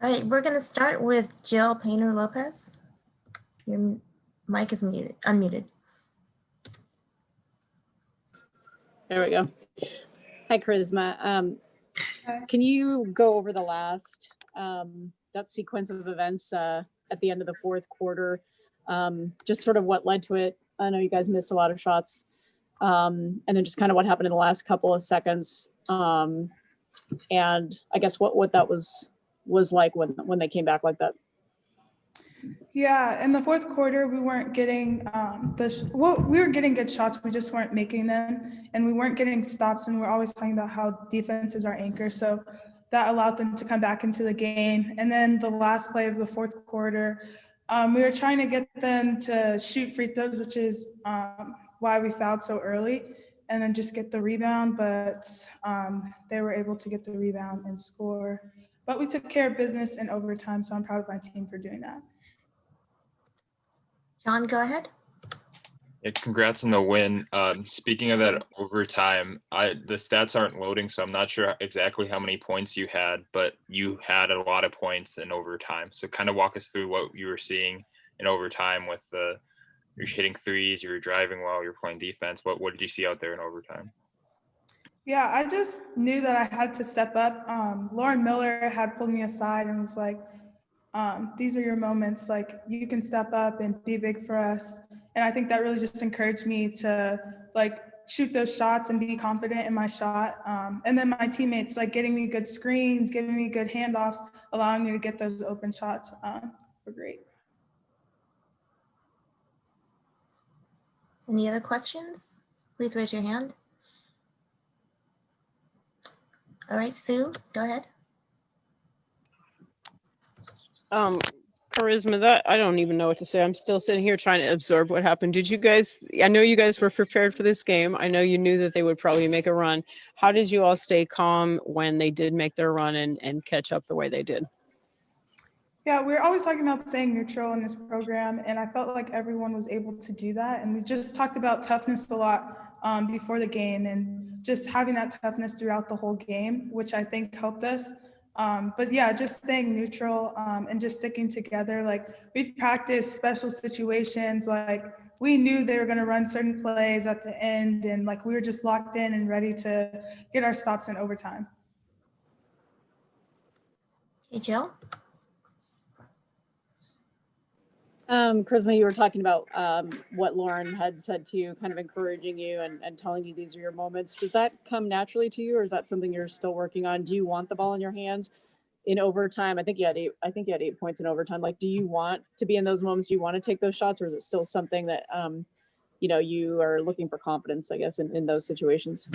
All right, we're going to start with Jill Painter-Lopez. Your mic is unmuted. There we go. Hi, Charisma. Can you go over the last, that sequence of events at the end of the fourth quarter? Just sort of what led to it. I know you guys missed a lot of shots. And then just kind of what happened in the last couple of seconds. And I guess what that was like when they came back like that. Yeah, in the fourth quarter, we weren't getting we were getting good shots, we just weren't making them, and we weren't getting stops, and we're always talking about how defense is our anchor, so that allowed them to come back into the game. And then the last play of the fourth quarter, we were trying to get them to shoot free throws, which is why we fouled so early, and then just get the rebound, but they were able to get the rebound and score. But we took care of business in overtime, so I'm proud of my team for doing that. John, go ahead. Yeah, congrats on the win. Speaking of that overtime, the stats aren't loading, so I'm not sure exactly how many points you had, but you had a lot of points in overtime. So kind of walk us through what you were seeing in overtime with you're hitting threes, you were driving well, you're playing defense. What did you see out there in overtime? Yeah, I just knew that I had to step up. Lauren Miller had pulled me aside and was like, these are your moments, like you can step up and be big for us. And I think that really just encouraged me to like shoot those shots and be confident in my shot. And then my teammates like getting me good screens, giving me good handoffs, allowing me to get those open shots were great. Any other questions? Please raise your hand. All right, Sue, go ahead. Charisma, I don't even know what to say. I'm still sitting here trying to absorb what happened. I know you guys were prepared for this game. I know you knew that they would probably make a run. How did you all stay calm when they did make their run and catch up the way they did? Yeah, we're always talking about staying neutral in this program, and I felt like everyone was able to do that. And we just talked about toughness a lot before the game, and just having that toughness throughout the whole game, which I think helped us. But yeah, just staying neutral and just sticking together. Like we've practiced special situations, like we knew they were going to run certain plays at the end, and like we were just locked in and ready to get our stops in overtime. Hey, Jill. Charisma, you were talking about what Lauren had said to you, kind of encouraging you and telling you these are your moments. Does that come naturally to you, or is that something you're still working on? Do you want the ball in your hands in overtime? I think you had 8 points in overtime. Like, do you want to be in those moments? Do you want to take those shots, or is it still something that you are looking for confidence, I guess, in those situations?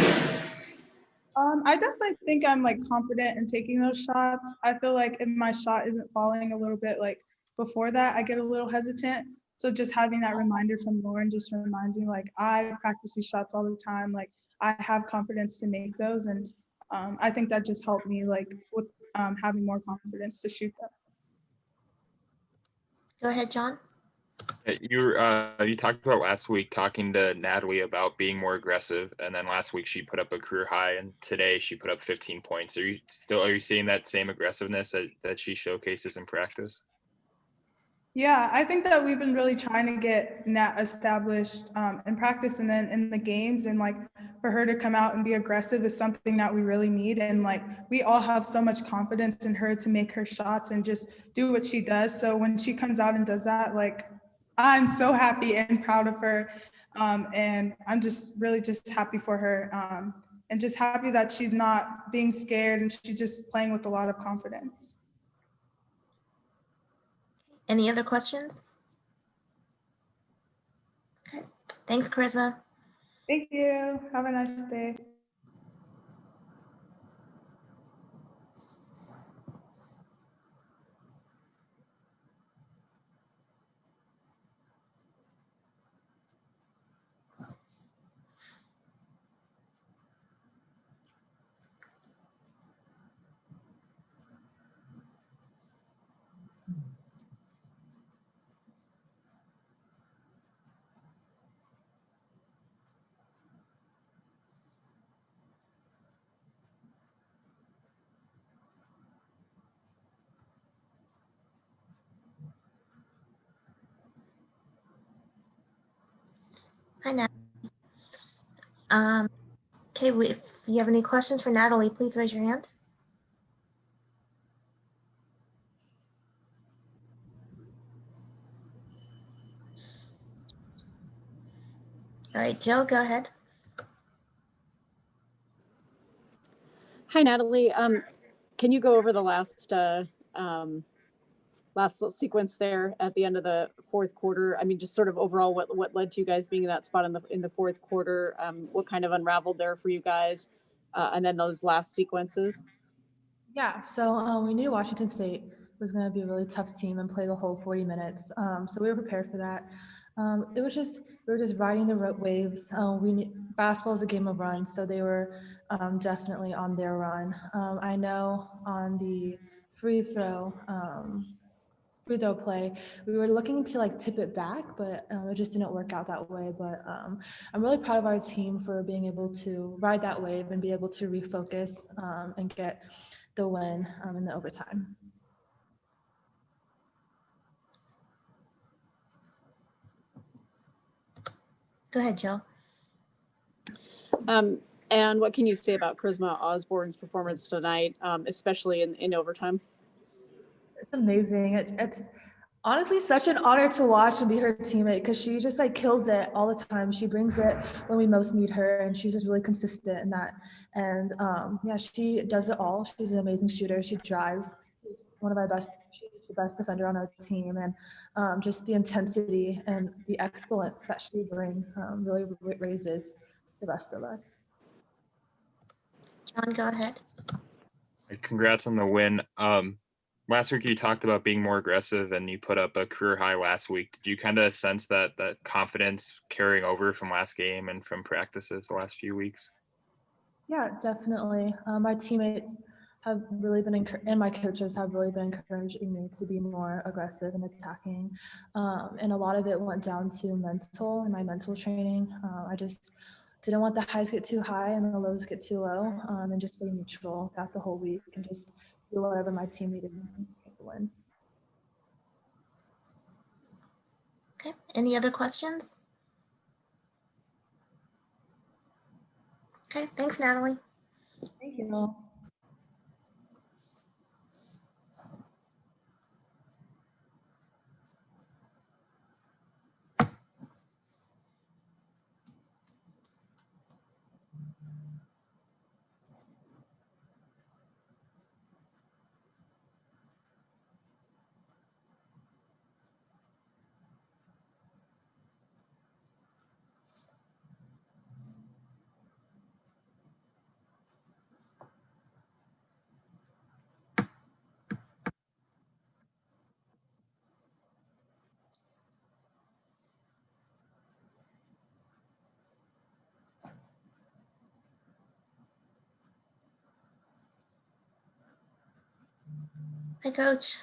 I definitely think I'm like confident in taking those shots. I feel like if my shot isn't falling a little bit like before that, I get a little hesitant. So just having that reminder from Lauren just reminds me like I practice these shots all the time. Like I have confidence to make those. And I think that just helped me like with having more confidence to shoot them. Go ahead, John. You talked about last week talking to Natalie about being more aggressive, and then last week she put up a career high, and today she put up 15 points. Are you seeing that same aggressiveness that she showcases in practice? Yeah, I think that we've been really trying to get Nat established in practice and then in the games, and like for her to come out and be aggressive is something that we really need. And like we all have so much confidence in her to make her shots and just do what she does. So when she comes out and does that, like I'm so happy and proud of her. And I'm just really just happy for her and just happy that she's not being scared and she's just playing with a lot of confidence. Any other questions? Okay. Thanks, Charisma. Thank you. Have a nice day. Hi, Nat. Okay, if you have any questions for Natalie, please raise your hand. All right, Jill, go ahead. Hi, Natalie. Can you go over the last little sequence there at the end of the fourth quarter? I mean, just sort of overall, what led to you guys being in that spot in the fourth quarter? What kind of unraveled there for you guys, and then those last sequences? Yeah, so we knew Washington State was going to be a really tough team and play the whole 40 minutes. So we were prepared for that. We were just riding the waves. Basketball is a game of runs, so they were definitely on their run. I know on the free throw play, we were looking to like tip it back, but it just didn't work out that way. But I'm really proud of our team for being able to ride that wave and be able to refocus and get the win in the overtime. Go ahead, Jill. And what can you say about Charisma Osborne's performance tonight, especially in overtime? It's amazing. It's honestly such an honor to watch and be her teammate because she just like kills it all the time. She brings it when we most need her, and she's just really consistent in that. And yeah, she does it all. She's an amazing shooter. She drives. She's one of our best. She's the best defender on our team, and just the intensity and the excellence that she brings really raises the rest of us. John, go ahead. Congrats on the win. Last week you talked about being more aggressive and you put up a career high last week. Did you kind of sense that confidence carrying over from last game and from practices the last few weeks? Yeah, definitely. My teammates have really been, and my coaches have really been encouraging me to be more aggressive and attacking. And a lot of it went down to mental and my mental training. I just didn't want the highs get too high and the lows get too low, and just stay neutral throughout the whole week and just do whatever my team needed me to get the win. Okay, any other questions? Okay, thanks, Natalie. Thank you. Hi, Coach.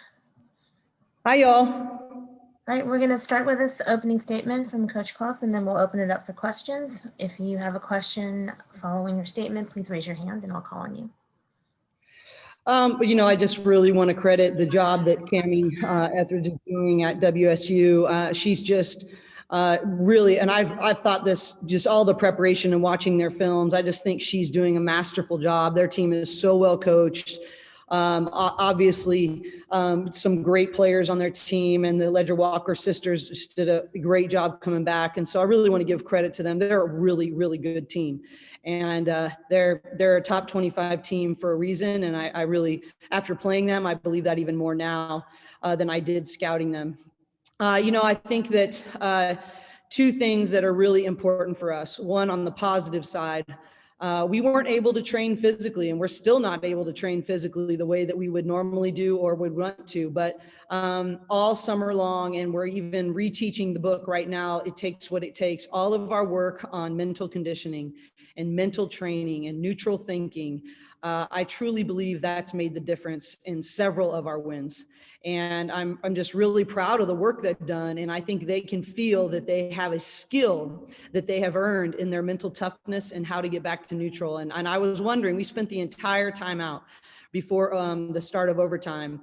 Hi, y'all. All right, we're going to start with this opening statement from Coach Klaus, and then we'll open it up for questions. If you have a question following your statement, please raise your hand and I'll call on you. But, I just really want to credit the job that Cammie Etheridge is doing at WSU. She's just really, and I've thought this, just all the preparation and watching their films, I just think she's doing a masterful job. Their team is so well coached. Obviously, some great players on their team, and the Ledger Walker sisters just did a great job coming back. And so I really want to give credit to them. They're a really, really good team. And they're a top 25 team for a reason. And I really, after playing them, I believe that even more now than I did scouting them. I think that two things that are really important for us. One, on the positive side, we weren't able to train physically, and we're still not able to train physically the way that we would normally do or would want to. But all summer long, and we're even reteaching the book right now, It Takes What It Takes, all of our work on mental conditioning and mental training and neutral thinking, I truly believe that's made the difference in several of our wins. And I'm just really proud of the work they've done. And I think they can feel that they have a skill that they have earned in their mental toughness and how to get back to neutral. And I was wondering, we spent the entire time out before the start of overtime,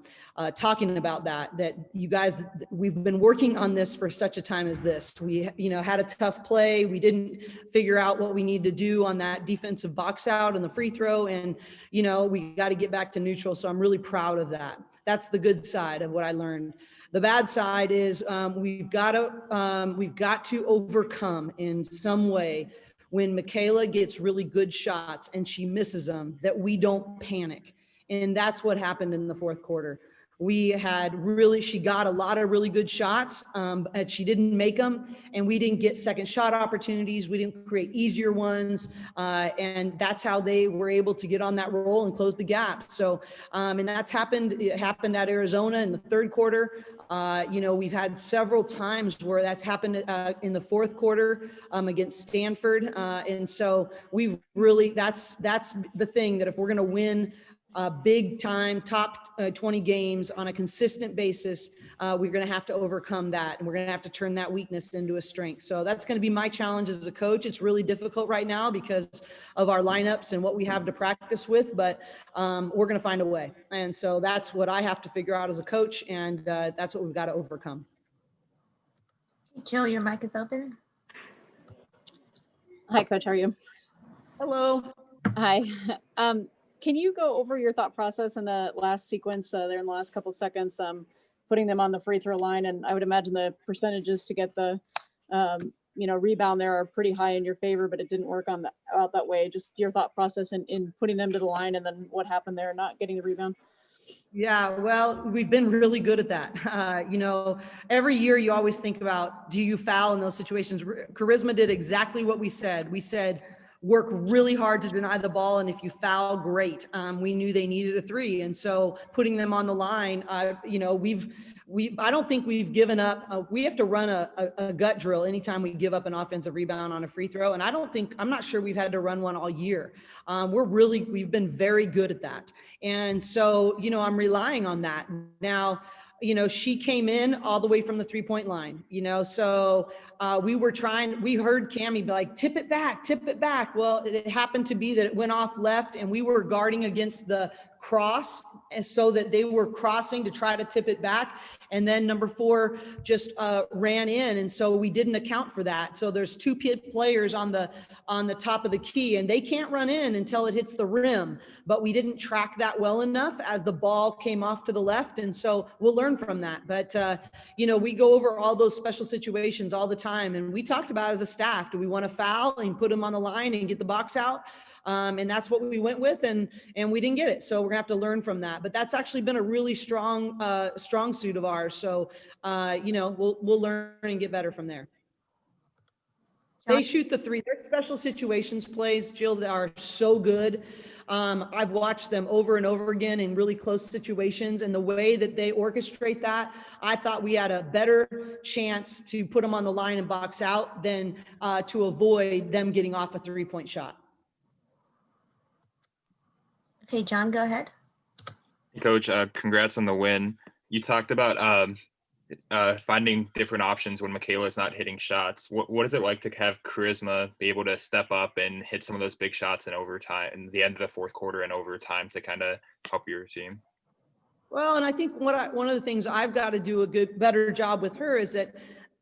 talking about that you guys, we've been working on this for such a time as this. We, had a tough play. We didn't figure out what we need to do on that defensive box out and the free throw. And, we got to get back to neutral. So I'm really proud of that. That's the good side of what I learned. The bad side is we've got to overcome in some way when Michaela gets really good shots and she misses them, that we don't panic. And that's what happened in the fourth quarter. She got a lot of really good shots, and she didn't make them, and we didn't get second shot opportunities. We didn't create easier ones. And that's how they were able to get on that roll and close the gap. So, and that's happened. It happened at Arizona in the third quarter. We've had several times where that's happened in the fourth quarter against Stanford. And so we've really, that's the thing, that if we're going to win big time top 20 games on a consistent basis, we're going to have to overcome that, and we're going to have to turn that weakness into a strength. So that's going to be my challenge as a coach. It's really difficult right now because of our lineups and what we have to practice with, but we're going to find a way. And so that's what I have to figure out as a coach, and that's what we've got to overcome. Jill, your mic is open. Hi, Coach. How are you? Hello. Hi. Can you go over your thought process in the last sequence there in the last couple seconds, putting them on the free throw line? And I would imagine the percentages to get the, rebound there are pretty high in your favor, but it didn't work out that way. Just your thought process in putting them to the line, and then what happened there, not getting the rebound. Yeah, well, we've been really good at that. Every year you always think about, do you foul in those situations? Charisma did exactly what we said. We said, work really hard to deny the ball, and if you foul, great. We knew they needed a three, and so putting them on the line, I don't think we've given up. We have to run a gut drill anytime we give up an offensive rebound on a free throw, and I'm not sure we've had to run one all year. We've been very good at that, and so I'm relying on that now. She came in all the way from the 3-point line, so we heard Cammie be like, tip it back. Well, it happened to be that it went off left, and we were guarding against the cross, and so that they were crossing to try to tip it back. And then number 4 just ran in. And so we didn't account for that. So there's 2 players on the top of the key, and they can't run in until it hits the rim. But we didn't track that well enough as the ball came off to the left. And so we'll learn from that. But, we go over all those special situations all the time. And we talked about as a staff, do we want to foul and put them on the line and get the box out? And that's what we went with, and we didn't get it. So we're gonna have to learn from that. But that's actually been a really strong suit of ours. So we'll learn and get better from there. They shoot the three. Their special situations plays, Jill, that are so good. I've watched them over and over again in really close situations, and the way that they orchestrate that, I thought we had a better chance to put them on the line and box out than to avoid them getting off a 3-point shot. Okay, John, go ahead. Coach, congrats on the win. You talked about finding different options when Michaela is not hitting shots. What is it like to have Charisma be able to step up and hit some of those big shots in overtime, in the end of the fourth quarter and overtime, to kind of help your team? Well, and I think one of the things I've got to do better job with her is that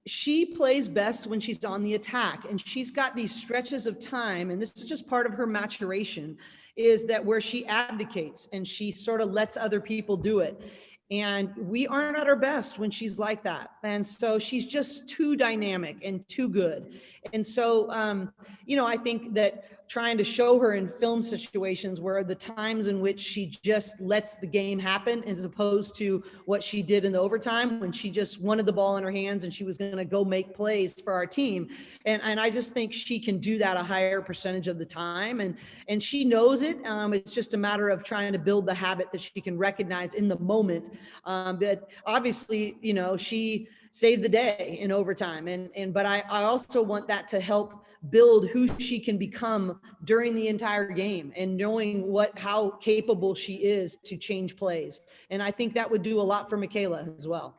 she plays best when she's on the attack, and she's got these stretches of time, and this is just part of her maturation, is that where she abdicates and she sort of lets other people do it. And we aren't at our best when she's like that. And so she's just too dynamic and too good. And so, I think that trying to show her in film situations where the times in which she just lets the game happen, as opposed to what she did in the overtime when she just wanted the ball in her hands and she was going to go make plays for our team. And I just think she can do that a higher percentage of the time. And she knows it. It's just a matter of trying to build the habit that she can recognize in the moment. But obviously, she saved the day in overtime. But I also want that to help build who she can become during the entire game, and knowing how capable she is to change plays. And I think that would do a lot for Michaela as well.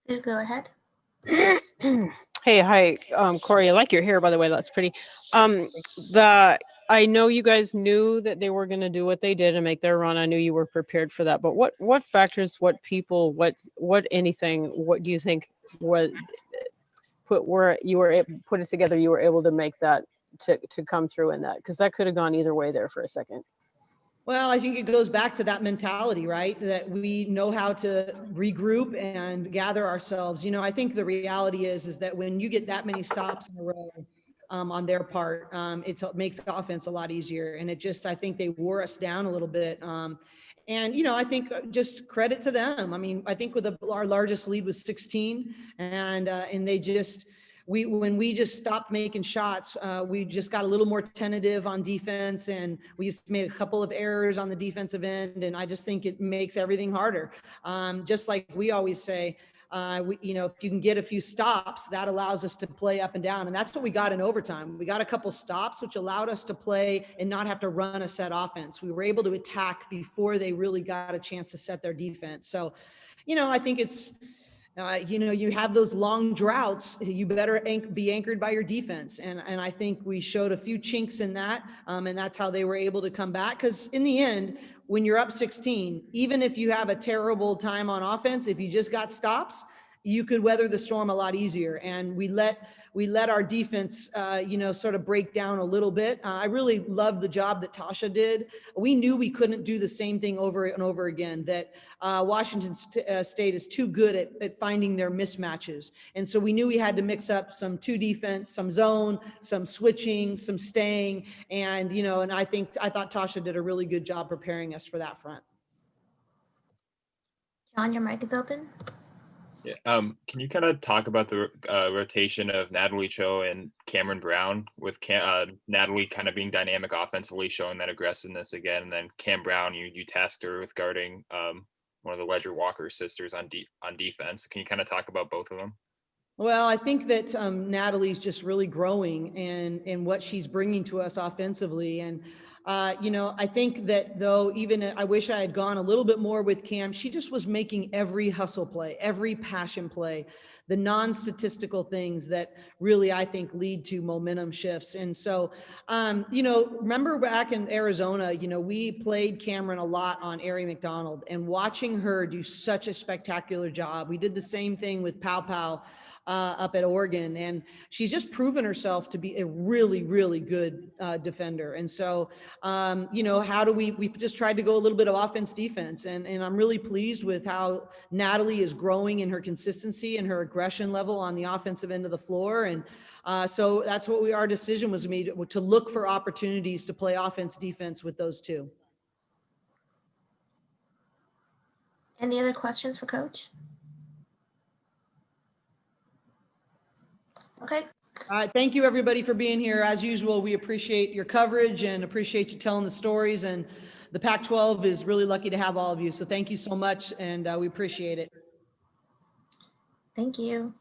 Sue, go ahead. Hey, hi, Cori. I like your hair, by the way. That's pretty. I know you guys knew that they were going to do what they did and make their run. I knew you were prepared for that. But what factors, what people, what anything, what do you think was put it together? You were able to make that to come through in that, because that could have gone either way there for a second. Well, I think it goes back to that mentality, right? That we know how to regroup and gather ourselves. You know, I think the reality is that when you get that many stops in a row on their part, it makes the offense a lot easier. And I think they wore us down a little bit. And, you know, I think just credit to them. I mean, I think our largest lead was 16, and they just, when we just stopped making shots, we just got a little more tentative on defense, and we just made a couple of errors on the defensive end. And I just think it makes everything harder. Just like we always say, you know, if you can get a few stops, that allows us to play up and down. And that's what we got in overtime. We got a couple stops, which allowed us to play and not have to run a set offense. We were able to attack before they really got a chance to set their defense. So, you know, I think it's, you know, you have those long droughts, you better be anchored by your defense. And I think we showed a few chinks in that. And that's how they were able to come back. Because in the end, when you're up 16, even if you have a terrible time on offense, if you just got stops, you could weather the storm a lot easier. And we let our defense, you know, sort of break down a little bit. I really love the job that Tasha did. We knew we couldn't do the same thing over and over again, that Washington State is too good at finding their mismatches. And so we knew we had to mix up some 2 defense, some zone, some switching, some staying. And, you know, and I thought Tasha did a really good job preparing us for that front. John, your mic is open. Yeah. Can you kind of talk about the rotation of Natalie Chou and Cameron Brown, with Natalie kind of being dynamic offensively, showing that aggressiveness again, and then Cam Brown, you tasked her with guarding one of the Ledger Walker sisters on defense. Can you kind of talk about both of them? Well, I think that Natalie's just really growing in what she's bringing to us offensively. And, you know, I think that though, even I wish I had gone a little bit more with Cam, she just was making every hustle play, every passion play, the non-statistical things that really, I think, lead to momentum shifts. And so, you know, remember back in Arizona, you know, we played Cameron a lot on Ari McDonald, and watching her do such a spectacular job. We did the same thing with Pow Pow up at Oregon, and she's just proven herself to be a really, really good defender. And so, you know, how do we just tried to go a little bit of offense defense, and I'm really pleased with how Natalie is growing in her consistency and her aggression level on the offensive end of the floor. And so that's what our decision was made, to look for opportunities to play offense defense with those 2. Any other questions for Coach? Okay. All right. Thank you, everybody, for being here. As usual, we appreciate your coverage and appreciate you telling the stories. And the Pac-12 is really lucky to have all of you. So thank you so much, and we appreciate it. Thank you.